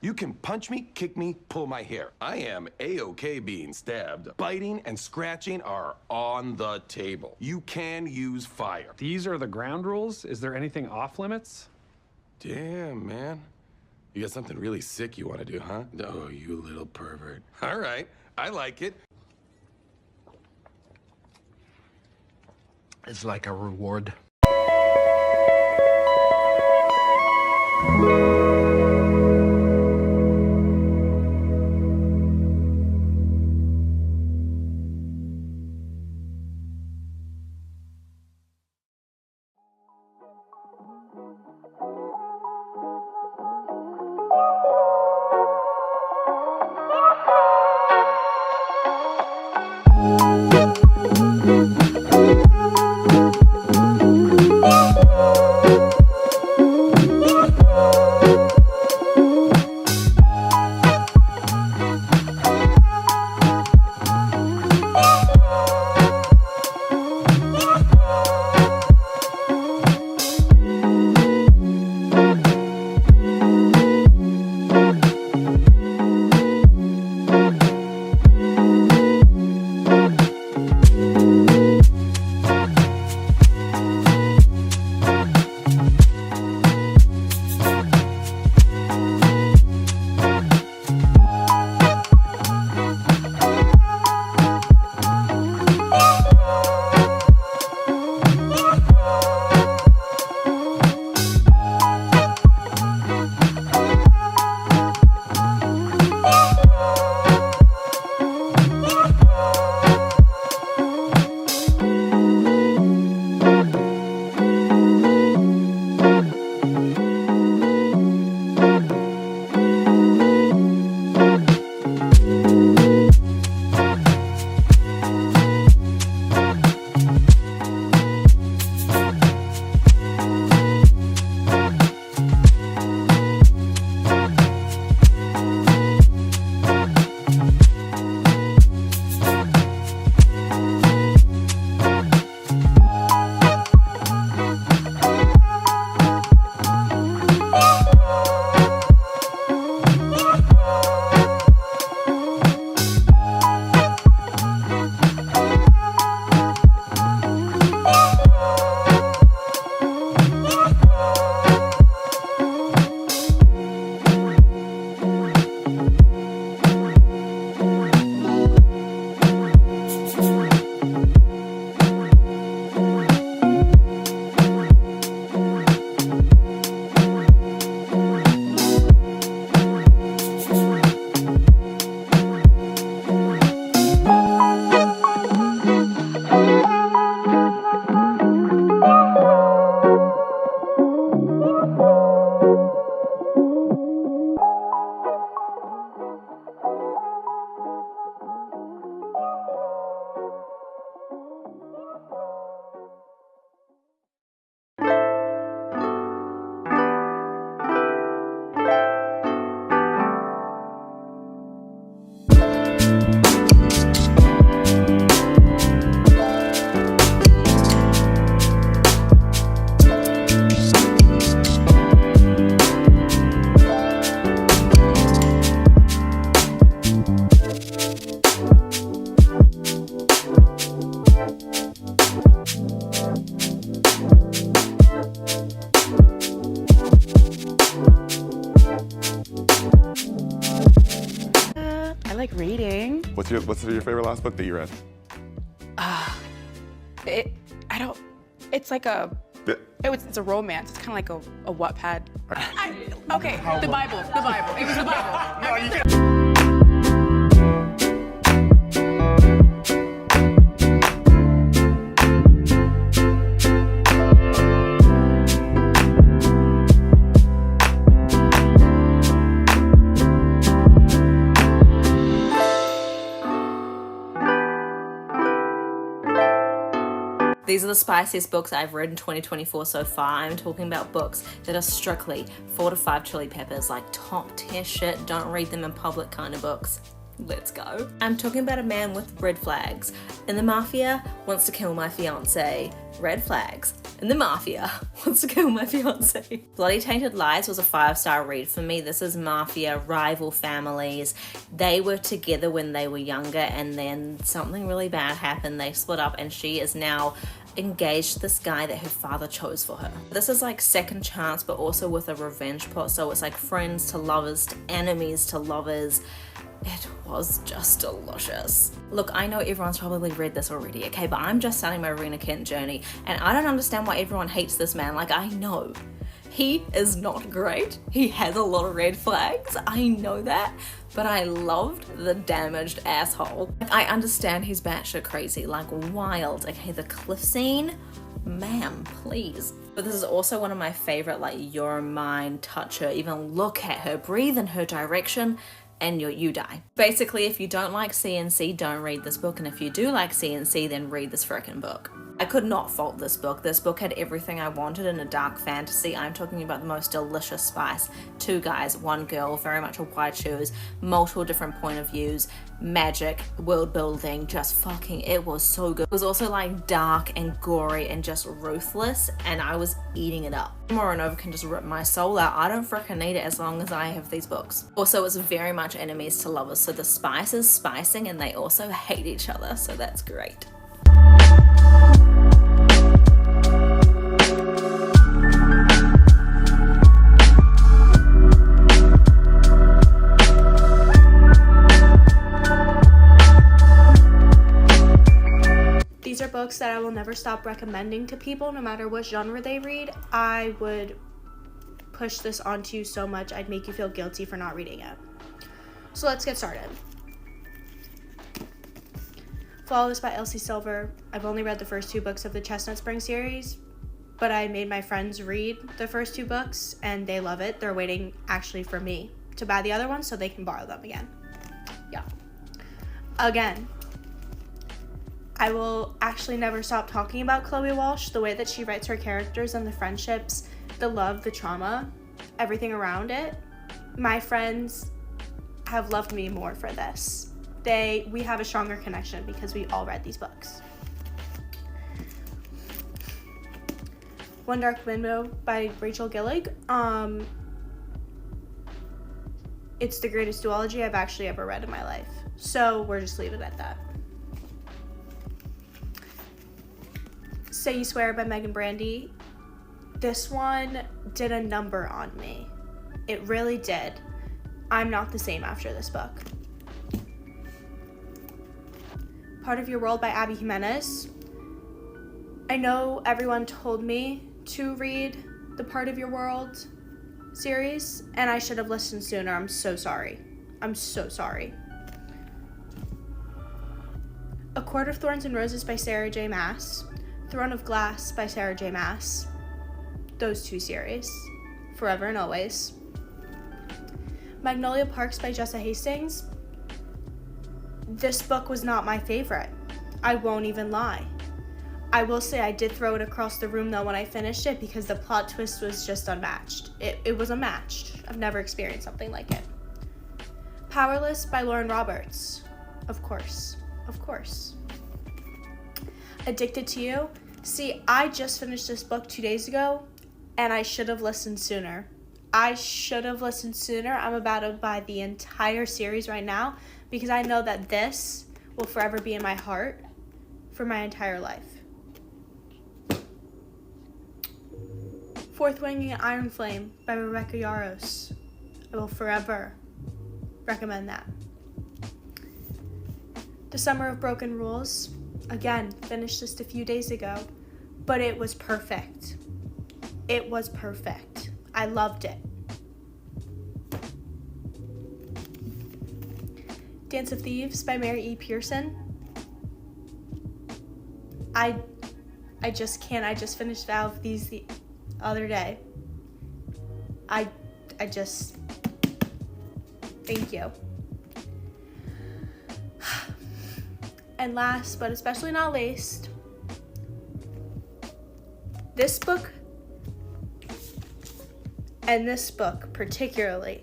You can punch me, kick me, pull my hair. I am A-OK being stabbed. Biting and scratching are on the table. You can use fire. These are the ground rules? Is there anything off limits? Damn, man. You got something really sick you want to do, huh? Oh, you little pervert. All right, I like it. It's like a reward. like reading. What's your favorite last book that you read? It's like it's a romance. It's kind of like a Wattpad. Okay, the Bible. It was the Bible. These are the spiciest books I've read in 2024 so far. I'm talking about books that are strictly 4 to 5 chili peppers, like top tier shit, don't read them in public kind of books. Let's go. I'm talking about a man with red flags. In the Mafia, wants to kill my fiance. Red flags. In the Mafia, wants to kill my fiance. Bloody Tainted Lies was a 5-star read for me. This is Mafia, rival families. They were together when they were younger and then something really bad happened. They split up and she is now engaged to this guy that her father chose for her. This is like second chance, but also with a revenge plot. So it's like friends to lovers to enemies to lovers. It was just delicious. Look, I know everyone's probably read this already, okay, but I'm just starting my Rena Kent journey and I don't understand why everyone hates this man. Like, I know he is not great. He has a lot of red flags. I know that, but I loved the damaged asshole. I understand he's batshit crazy, like wild. Okay, the cliff scene, ma'am, please. But this is also one of my favorite, like, you're mine, touch her, even look at her, breathe in her direction, and you die. Basically, if you don't like CNC, don't read this book, and if you do like CNC, then read this frickin' book. I could not fault this book. This book had everything I wanted in a dark fantasy. I'm talking about the most delicious spice. 2 guys, 1 girl, very much a white shoes, multiple different point of views, magic, world building, just fucking, it was so good. It was also like dark and gory and just ruthless, and I was eating it up. Moreover can just rip my soul out. I don't frickin' need it as long as I have these books. Also, it's very much enemies to lovers, so the spice is spicing and they also hate each other, so that's great. These are books that I will never stop recommending to people, no matter what genre they read. I would push this onto you so much, I'd make you feel guilty for not reading it. So let's get started. Flawless by Elsie Silver. I've only read the first 2 books of the Chestnut Spring series, but I made my friends read the first 2 books and they love it. They're waiting actually for me to buy the other ones so they can borrow them again. Yeah. Again, I will actually never stop talking about Chloe Walsh, the way that she writes her characters and the friendships, the love, the trauma, everything around it. My friends have loved me more for this. We have a stronger connection because we all read these books. One Dark Window by Rachel Gillig. It's the greatest duology I've actually ever read in my life. So we're just leaving it at that. Say You Swear by Megan Brandy. This one did a number on me. It really did. I'm not the same after this book. Part of Your World by Abby Jimenez. I know everyone told me to read the Part of Your World series, and I should have listened sooner. I'm so sorry. I'm so sorry. A Court of Thorns and Roses by Sarah J. Maas. Throne of Glass by Sarah J. Maas. Those 2 series. Forever and Always. Magnolia Parks by Jessa Hastings. This book was not my favorite. I won't even lie. I will say I did throw it across the room though when I finished it because the plot twist was just unmatched. It was unmatched. I've never experienced something like it. Powerless by Lauren Roberts. Of course. Of course. Addicted to You. See, I just finished this book 2 days ago and I should have listened sooner. I'm about to buy the entire series right now because I know that this will forever be in my heart for my entire life. Fourth Wing and Iron Flame by Rebecca Yarros. I will forever recommend that. The Summer of Broken Rules. Again, finished just a few days ago, but it was perfect. It was perfect. I loved it. Dance of Thieves by Mary E. Pearson. I just can't. I just finished Vow of Thieves the other day. I just, thank you. And last, but especially not least, this book, and this book particularly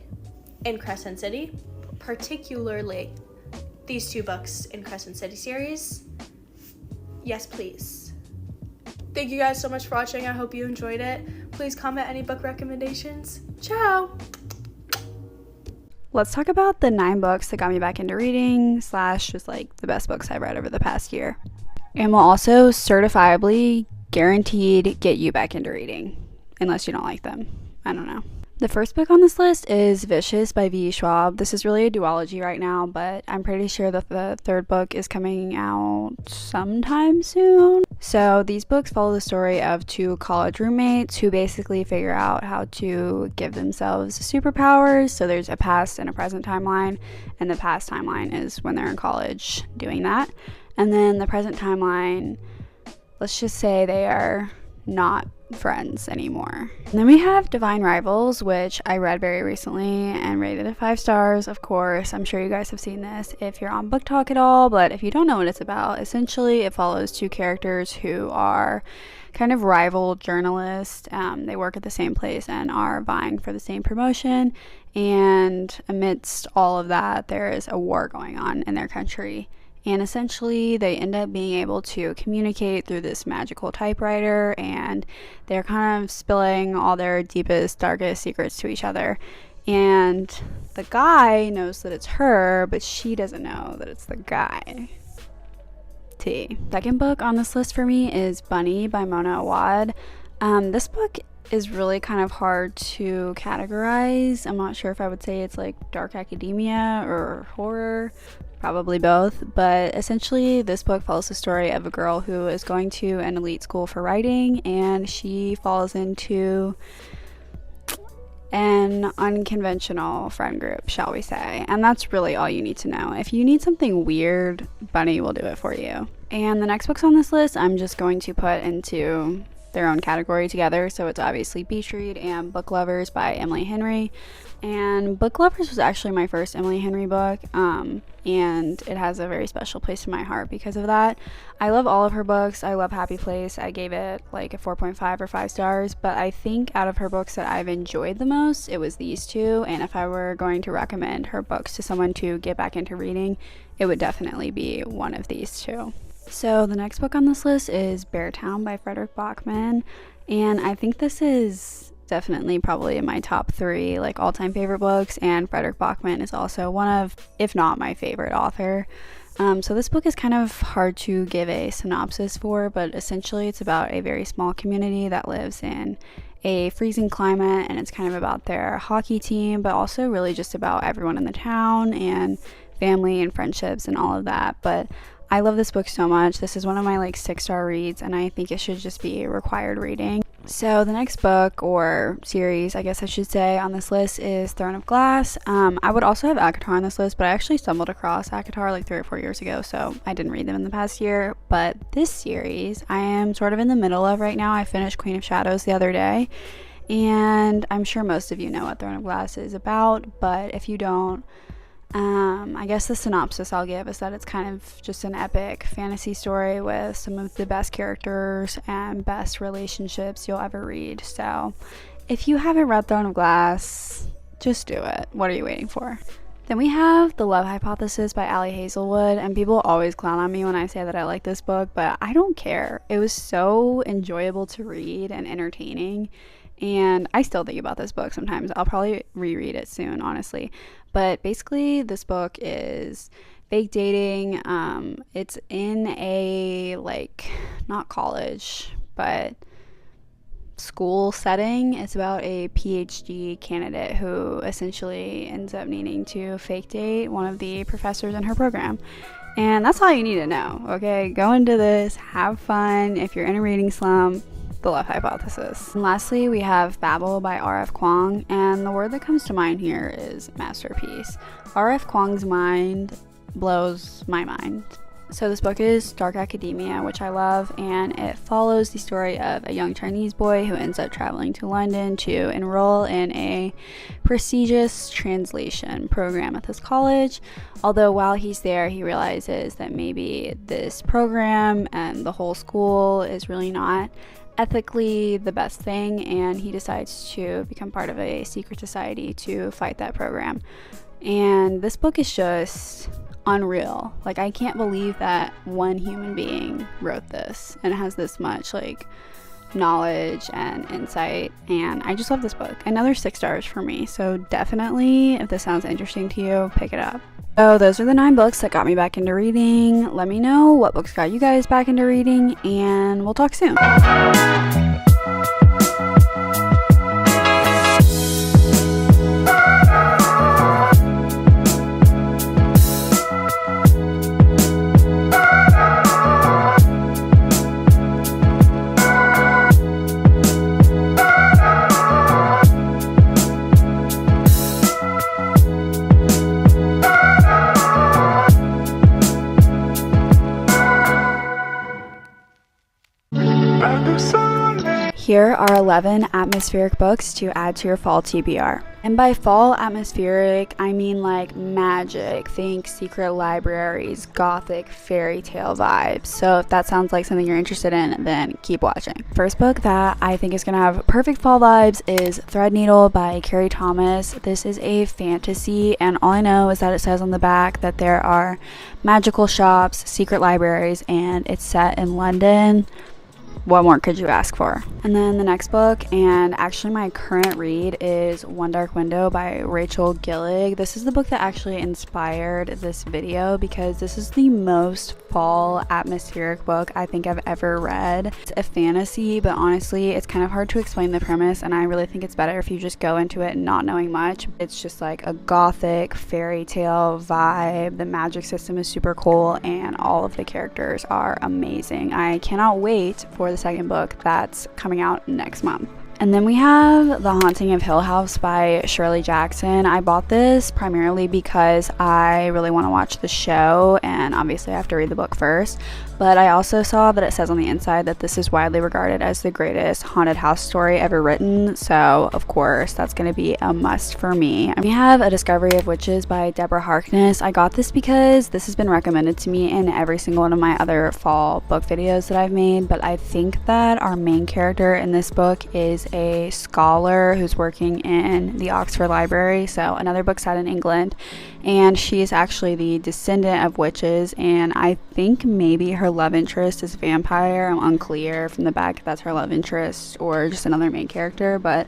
in Crescent City, particularly these 2 books in Crescent City series. Yes, please. Thank you guys so much for watching. I hope you enjoyed it. Please comment any book recommendations. Ciao! Let's talk about the 9 books that got me back into reading / just like the best books I've read over the past year. And will also certifiably guaranteed get you back into reading. Unless you don't like them. I don't know. The first book on this list is Vicious by V. Schwab. This is really a duology right now, but I'm pretty sure that the 3rd book is coming out sometime soon. So these books follow the story of 2 college roommates who basically figure out how to give themselves superpowers. So there's a past and a present timeline, and the past timeline is when they're in college doing that. And then the present timeline, let's just say they are not friends anymore. And then we have Divine Rivals, which I read very recently and rated it 5 stars. Of course, I'm sure you guys have seen this if you're on Booktok at all, but if you don't know what it's about, essentially it follows 2 characters who are kind of rival journalists. They work at the same place and are vying for the same promotion, and amidst all of that, there is a war going on in their country. And essentially, they end up being able to communicate through this magical typewriter, and they're kind of spilling all their deepest, darkest secrets to each other. And the guy knows that it's her, but she doesn't know that it's the guy. T. Second book on this list for me is Bunny by Mona Awad. This book is really kind of hard to categorize. I'm not sure if I would say it's like dark academia or horror. Probably both, but essentially this book follows the story of a girl who is going to an elite school for writing, and she falls into an unconventional friend group, shall we say. And that's really all you need to know. If you need something weird, Bunny will do it for you. And the next books on this list I'm just going to put into their own category together. So it's obviously Beach Read and Book Lovers by Emily Henry. And Book Lovers was actually my first Emily Henry book, and it has a very special place in my heart because of that. I love all of her books. I love Happy Place. I gave it like a 4.5 or 5 stars, but I think out of her books that I've enjoyed the most, it was these 2, and if I were going to recommend her books to someone to get back into reading, it would definitely be one of these 2. So the next book on this list is Beartown by Frederick Bachman, and I think this is definitely probably in my top 3 like all-time favorite books, and Frederick Bachman is also one of, if not my favorite author. So this book is kind of hard to give a synopsis for, but essentially it's about a very small community that lives in a freezing climate, and it's kind of about their hockey team, but also really just about everyone in the town and family and friendships and all of that. But I love this book so much. This is one of my like 6-star reads, and I think it should just be required reading. So the next book, or series I guess I should say, on this list is Throne of Glass. I would also have ACOTAR on this list, but I actually stumbled across ACOTAR like 3 or 4 years ago, so I didn't read them in the past year. But this series I am sort of in the middle of right now. I finished Queen of Shadows the other day, and I'm sure most of you know what Throne of Glass is about, but if you don't, I guess the synopsis I'll give is that it's kind of just an epic fantasy story with some of the best characters and best relationships you'll ever read. So if you haven't read Throne of Glass, just do it. What are you waiting for? Then we have The Love Hypothesis by Ali Hazelwood, and people always clown on me when I say that I like this book, but I don't care. It was so enjoyable to read and entertaining, and I still think about this book sometimes. I'll probably reread it soon, honestly. But basically, this book is fake dating. It's in a, like, not college, but school setting. It's about a PhD candidate who essentially ends up needing to fake date one of the professors in her program. And that's all you need to know, okay? Go into this, have fun. If you're in a reading slump, The Love Hypothesis. And lastly, we have Babel by R.F. Kuang, and the word that comes to mind here is masterpiece. R.F. Kuang's mind blows my mind. So this book is dark academia, which I love, and it follows the story of a young Chinese boy who ends up traveling to London to enroll in a prestigious translation program at this college. Although while he's there, he realizes that maybe this program and the whole school is really not ethically the best thing, and he decides to become part of a secret society to fight that program. And this book is just unreal. Like, I can't believe that one human being wrote this and has this much like knowledge and insight, and I just love this book. Another 6 stars for me, so definitely, if this sounds interesting to you, pick it up. So those are the 9 books that got me back into reading. Let me know what books got you guys back into reading, and we'll talk soon. Here are 11 atmospheric books to add to your fall TBR. And by fall atmospheric, I mean like magic. Think secret libraries, gothic fairy tale vibes. So if that sounds like something you're interested in, then keep watching. First book that I think is going to have perfect fall vibes is Threadneedle by Carrie Thomas. This is a fantasy, and all I know is that it says on the back that there are magical shops, secret libraries, and it's set in London. What more could you ask for? And then the next book, and actually my current read, is One Dark Window by Rachel Gillig. This is the book that actually inspired this video because this is the most fall atmospheric book I think I've ever read. It's a fantasy, but honestly it's kind of hard to explain the premise, and I really think it's better if you just go into it not knowing much. It's just like a gothic fairy tale vibe. The magic system is super cool, and all of the characters are amazing. I cannot wait for the second book that's coming out next month. And then we have The Haunting of Hill House by Shirley Jackson. I bought this primarily because I really want to watch the show, and obviously I have to read the book first. But I also saw that it says on the inside that this is widely regarded as the greatest haunted house story ever written, so of course that's going to be a must for me. And we have A Discovery of Witches by Deborah Harkness. I got this because this has been recommended to me in every single one of my other fall book videos that I've made, but I think that our main character in this book is a scholar who's working in the Oxford Library, so another book set in England, and she is actually the descendant of witches, and I think maybe her love interest is a vampire. I'm unclear from the back if that's her love interest or just another main character, but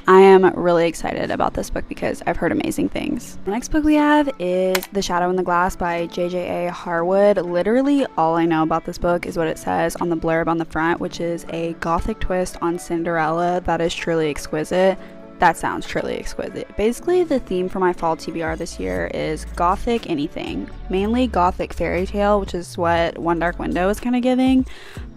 I am really excited about this book because I've heard amazing things. The next book we have is The Shadow in the Glass by J.J.A. Harwood. Literally all I know about this book is what it says on the blurb on the front, which is a gothic twist on Cinderella that is truly exquisite. That sounds truly exquisite. Basically, the theme for my fall TBR this year is gothic anything. Mainly gothic fairy tale, which is what One Dark Window is kind of giving.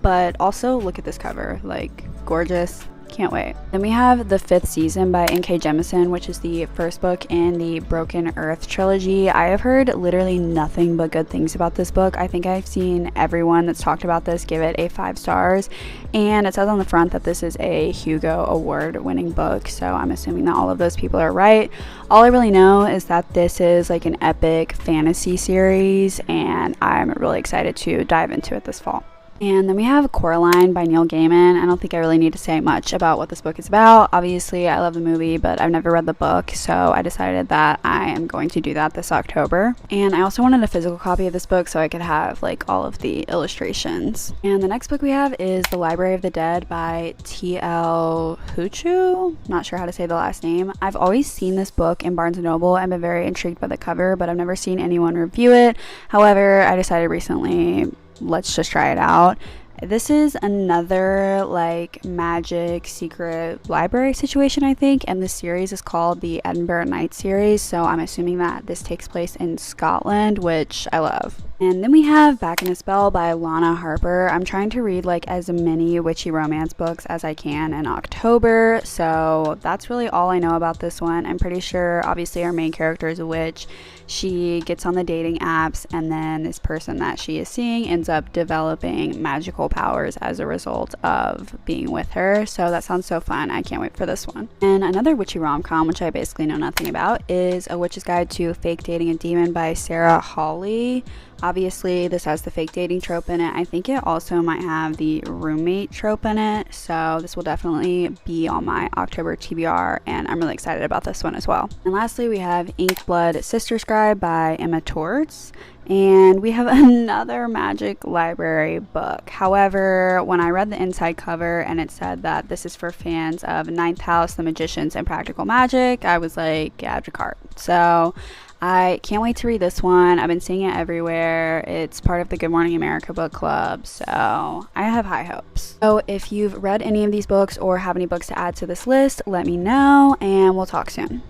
But also, look at this cover. Like, gorgeous. Can't wait. Then we have The Fifth Season by N.K. Jemisin, which is the first book in the Broken Earth trilogy. I have heard literally nothing but good things about this book. I think I've seen everyone that's talked about this give it a 5 stars, and it says on the front that this is a Hugo Award winning book, so I'm assuming that all of those people are right. All I really know is that this is like an epic fantasy series, and I'm really excited to dive into it this fall. And then we have Coraline by Neil Gaiman. I don't think I really need to say much about what this book is about. Obviously, I love the movie, but I've never read the book, so I decided that I am going to do that this October. And I also wanted a physical copy of this book so I could have like all of the illustrations. And the next book we have is The Library of the Dead by T.L. Huchu. Not sure how to say the last name. I've always seen this book in Barnes & Noble and been very intrigued by the cover, but I've never seen anyone review it. However, I decided recently, let's just try it out. This is another like magic secret library situation, I think, and this series is called the Edinburgh Night series, so I'm assuming that this takes place in Scotland, which I love. And then we have Back in a Spell by Lana Harper. I'm trying to read like as many witchy romance books as I can in October, so that's really all I know about this one. I'm pretty sure obviously our main character is a witch. She gets on the dating apps, and then this person that she is seeing ends up developing magical powers as a result of being with her. So that sounds so fun. I can't wait for this one. And another witchy rom-com, which I basically know nothing about, is A Witch's Guide to Fake Dating a Demon by Sarah Hawley. Obviously, this has the fake dating trope in it. I think it also might have the roommate trope in it. So this will definitely be on my October TBR, and I'm really excited about this one as well. And lastly, we have Ink Blood Sister Scribe by Emma Torts. And we have another Magic Library book. However, when I read the inside cover and it said that this is for fans of Ninth House, The Magicians, and Practical Magic, I was like, add to cart. So I can't wait to read this one. I've been seeing it everywhere. It's part of the Good Morning America book club, so I have high hopes. So if you've read any of these books or have any books to add to this list, let me know, and we'll talk soon.